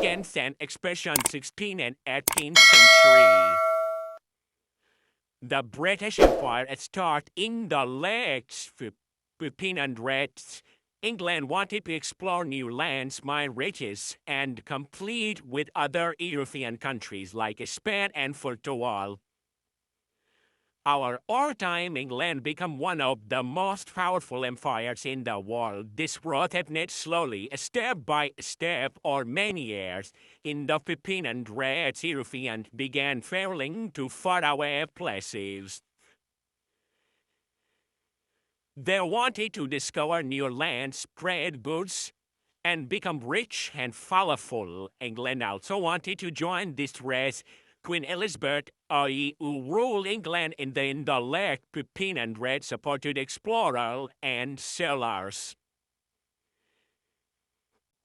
begins an expression 16th and 18th century. The British Empire started in the late 1500s. England wanted to explore new lands, mine riches, and compete with other European countries like Spain and Portugal. Our wartime England became one of the most powerful empires in the world. This growth happened slowly, step by step, or many years. In the 1500s, Europeans began traveling to faraway places. They wanted to discover new lands, trade goods, and become rich and powerful. England also wanted to join this race. Queen Elizabeth, who ruled England in the late 1500s, supported explorers and sailors.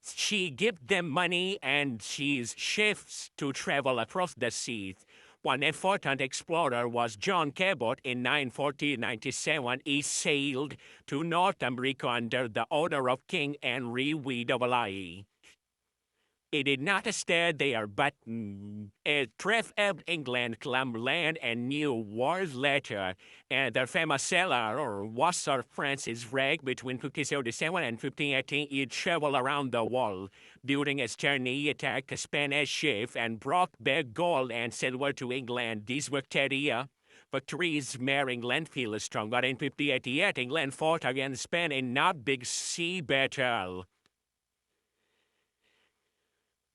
She gave them money and ships to travel across the seas. One important explorer was John Cabot. In 997, he sailed to North America under the order of King Henry VIII. He did not stay there, but traveled England, claimed land, and New World later. And the famous sailor was Sir Francis Drake. Between 1577 and 1518, he traveled around the world. During his journey, he attacked a Spanish ship and brought back gold and silver to England. These victories made England feel strong. But in 1588, England fought against Spain in a big sea battle.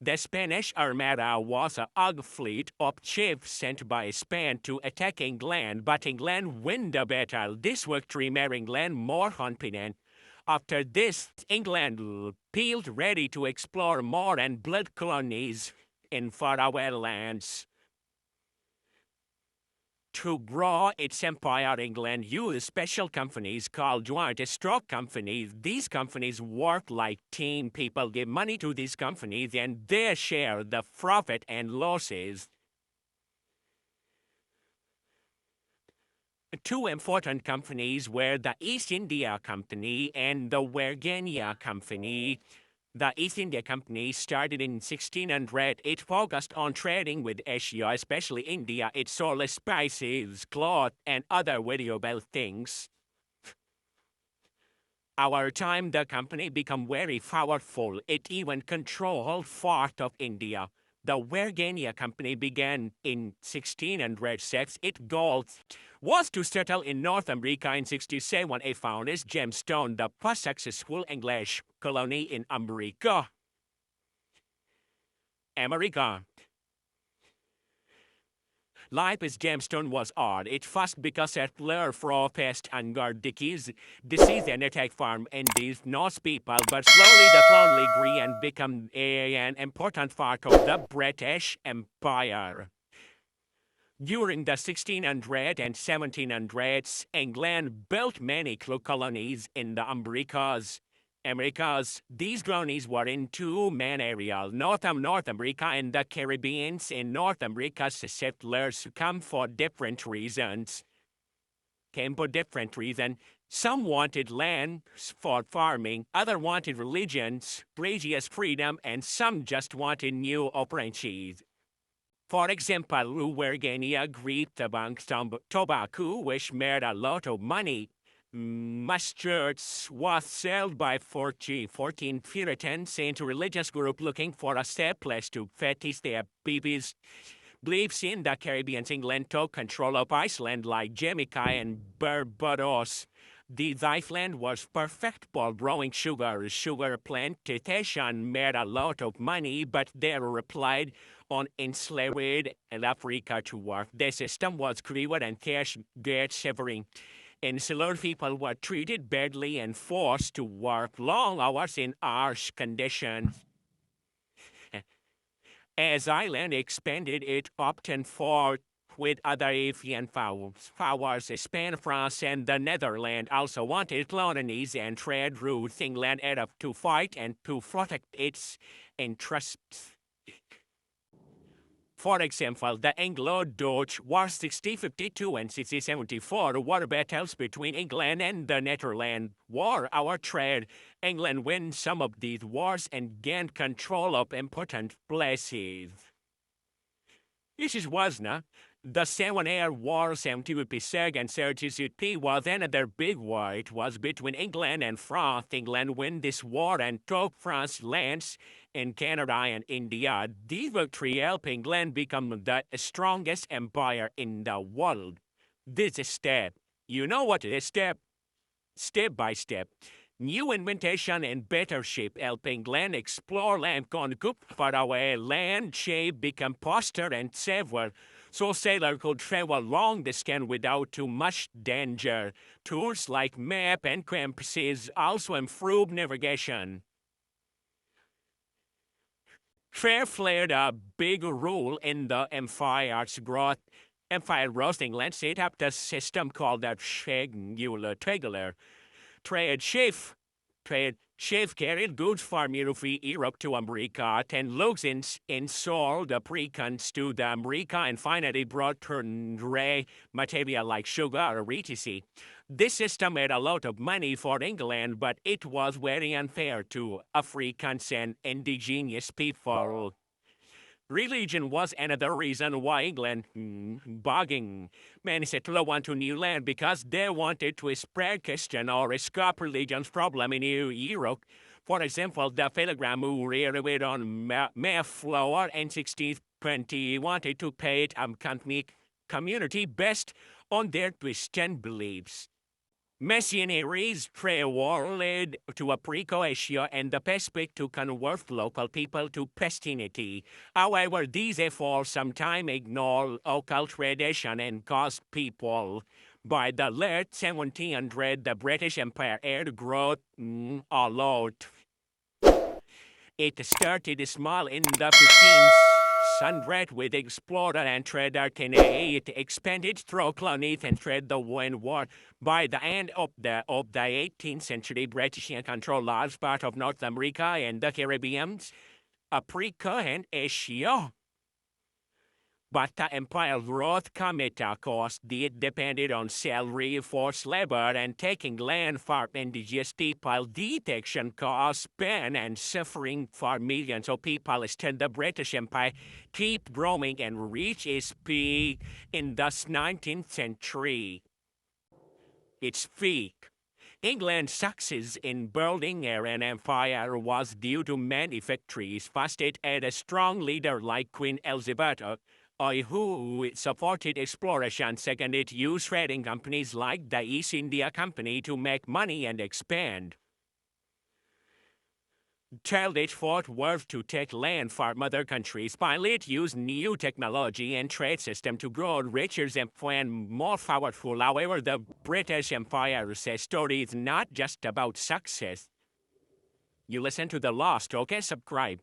The Spanish Armada was a huge fleet of ships sent by Spain to attack England, but England won the battle. This victory made England more confident. After this, England felt ready to explore more and build colonies in faraway lands. To grow its empire, England used special companies called joint stock companies. These companies work like team. People give money to these companies and they share the profit and losses. Two important companies were the East India Company and the Virginia Company. The East India Company started in 1600. It focused on trading with Asia, especially India. It sold spices, cloth, and other valuable things. Over time, the company became very powerful. It even controlled part of India. The Virginia Company began in 1606. Its goal was to settle in North America. In 67, it founded Jamestown, the first successful English colony in America. Life as Jamestown was hard. It first because settlers from pest and disease and attack farm and these Norse people, but slowly the colony grew and became an important part of the British Empire. During the 1600s and 1700s, England built many colonies in the Americas. These colonies were in two main areas, North America and the Caribbean. In North America, settlers came for different reasons. Some wanted land for farming, others wanted religions, religious freedom, and some just wanted new opportunities. For example, Virginia grew tobacco, which made a lot of money. Mustards was sold by 14 Puritans into religious group looking for a safe place to fetish their babies. Beliefs in the Caribbean, England took control of Iceland like Jamaica and Barbados. This island was perfect for growing sugar. Sugar plantation made a lot of money, but they relied on enslaved in Africa to work. The system was cruel and cash severing. Enslaved people were treated badly and forced to work long hours in harsh conditions. As Ireland expanded, it often fought with other European powers. Spain, France, and the Netherlands also wanted colonies and trade routes. England had to fight and to protect its interests. For example, the Anglo-Dutch War 1652 and 1674 war battles between England and the Netherlands war our trade. England won some of these wars and gained control of important places. This was not the Seven Year War 1756 and 1763 was another big war. It was between England and France. England won this war and took France lands in Canada and India. This victory helped England become the strongest empire in the world. This is step. You know what it is step? Step by step. New invention and better ship help England explore land conquer far away land shape become faster and safer so sailor could travel long distance without too much danger. Tools like map and compasses also improve navigation. Fair played a big role in the empire's growth. Empire rose England set up the system called the triangular trade shift carried goods from Europe to America, and logs in sold the precons to the America, and finally brought raw material like sugar or etc. This system made a lot of money for England, but it was very unfair to Africans and indigenous people. Religion was another reason why England bugging many settlers went to new land because they wanted to spread Christian or escape religion's problem in New Europe. For example, the Pilgrim who arrived on Mayflower in 1620 wanted to paint a community based on their Christian beliefs. Missionaries' war led to a Asia and the Pacific to convert local people to Christianity. However, these efforts sometimes ignore local tradition and caused people. By the late 1700s, the British Empire had grown a lot. It started small in the 1500s with explorer and trader Kennedy. It expanded through colonies and trade the war. By the end of the 18th century, British controlled large part of North America and the Caribbean, Africa, and Asia. But the empire's growth came at a cost. It depended on salary, forced labor, and taking land from indigenous people. Detection caused pain and suffering for millions of people. Still, the British Empire kept growing and reached its peak in the 19th century. Its peak. England's success in building an empire was due to many factories. First, it had a strong leader like Queen Elizabeth, who supported exploration. Second, it used trading companies like the East India Company to make money and expand. Third, it fought wars to take land from other countries. Finally, it used new technology and trade system to grow richer and more powerful. However, the British Empire's story is not just about success. You listen to the Lost, okay? Subscribe.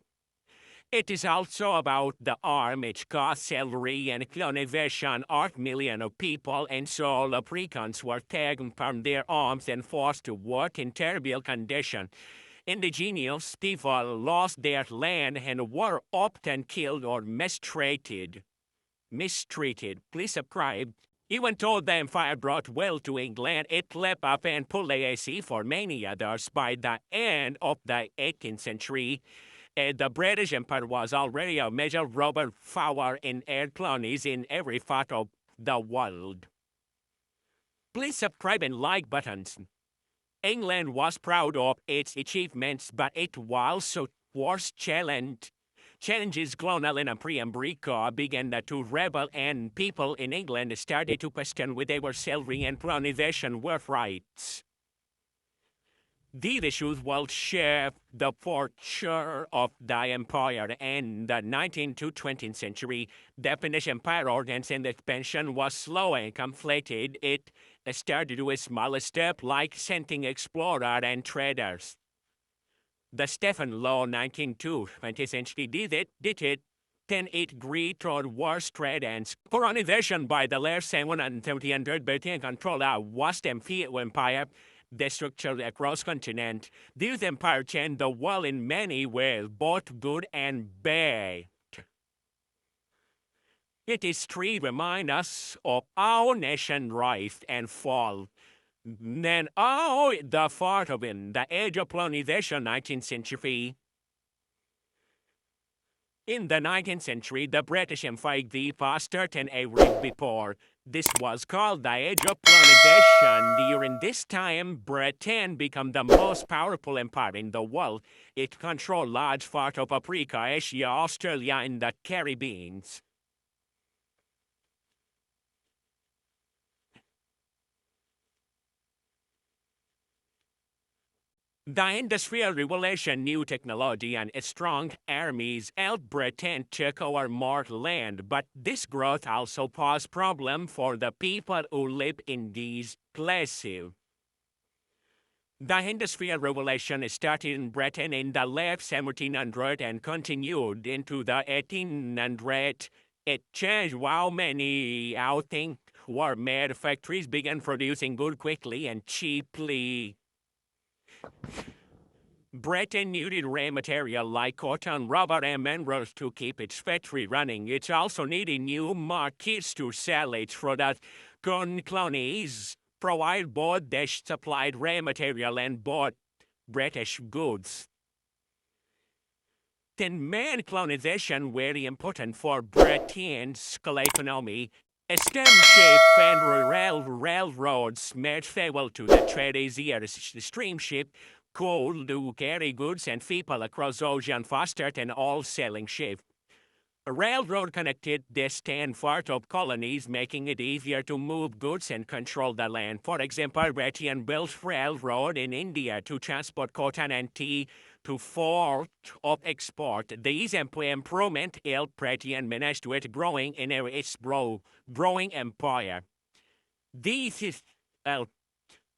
It is also about the arm, its cost, salary, and colonization. Millions of people and so Africans were taken from their homes and forced to work in terrible conditions. Indigenous people lost their land and were often killed or mistreated. Please subscribe. Even though the empire brought wealth to England, it left up and legacy for many others. By the end of the 18th century, the British Empire was already a major robber power in air colonies in every part of the world. Please subscribe and like buttons. England was proud of its achievements, but it also was challenged. Challenges colonial and America began to rebel, and people in England started to question whether their salary and colonization were rights. These issues will shape the future of the empire in the 19th to 20th century. The Finnish empire ordinance and expansion was slow and completed. It started with small steps like sending explorers and traders. The Stephen Law 1902 20th century did it. Then it grew toward wars, trade, and colonization. By the late 1700s, Britain controlled a vast empire. The structure across continent. This empire changed the world in many ways, both good and bad. It is history remind us of our nation rise and fall. Then, the part of in the age of colonization, 19th century. In the 19th century, the British Empire devastated an area before. This was called the Age of Colonization. During this time, Britain became the most powerful empire in the world. It controlled large parts of Africa, Asia, Australia, and the Caribbean. The Industrial Revolution, new technology, and strong armies helped Britain take over more land, but this growth also posed problems for the people who live in these places. The Industrial Revolution started in Britain in the late 1700s and continued into the 1800s. It changed how many things were made. Factories began producing goods quickly and cheaply. Britain needed raw material like cotton, rubber, and minerals to keep its factory running. It also needed new markets to sell its products. Colonies provide both they supplied raw material and bought British goods. Then man colonization very important for Britain's economy. Steamship and railroads made travel to the trade easier. The steamship could carry goods and people across ocean faster than all sailing ships. A railroad connected distant parts of colonies, making it easier to move goods and control the land. For example, Britain built railroad in India to transport cotton and tea to port of export. These improvements helped Britain manage to it growing in its growing empire. This is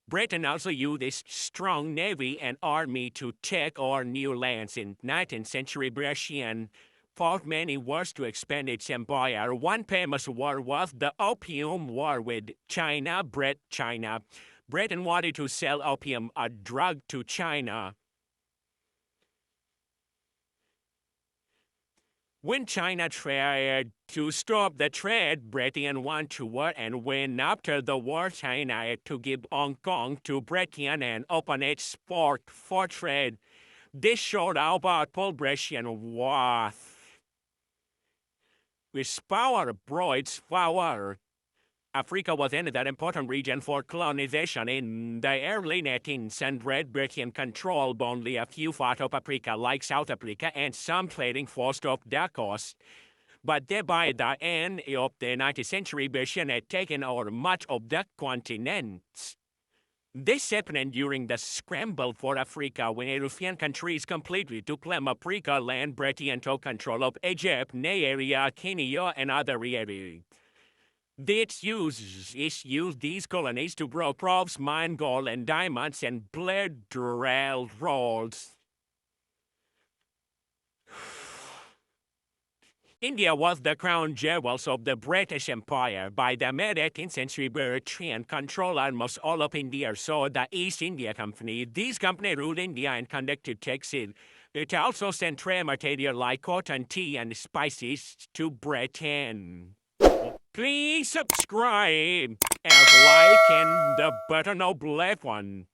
Britain also used its strong navy and army to take over new lands. In 19th century, Britain fought many wars to expand its empire. One famous war was the Opium War with China. Britain wanted to sell opium, a drug, to China. When China tried to stop the trade, Britain won the war, and when after the war, China had to give Hong Kong to Britain and open its port for trade. This showed how powerful Britain was. With power brought power. Africa was another important region for colonization. In the early 1900s, Britain controlled only a few parts of Africa, like South Africa, and some trading posts off the coast. But by the end of the 19th century, Britain had taken over much of the continent. This happened during the scramble for Africa when European countries completely took Africa land. Britain took control of Egypt, Nigeria, Kenya, and other areas. It used these colonies to grow crops, mine gold and diamonds, and build railroads. India was the crown jewels of the British Empire. By the mid-18th century, Britain controlled almost all of India, so the East India Company. These companies ruled India and conducted taxes. It also sent raw material like cotton, tea, and spices to Britain. Please subscribe and like and the button of left one.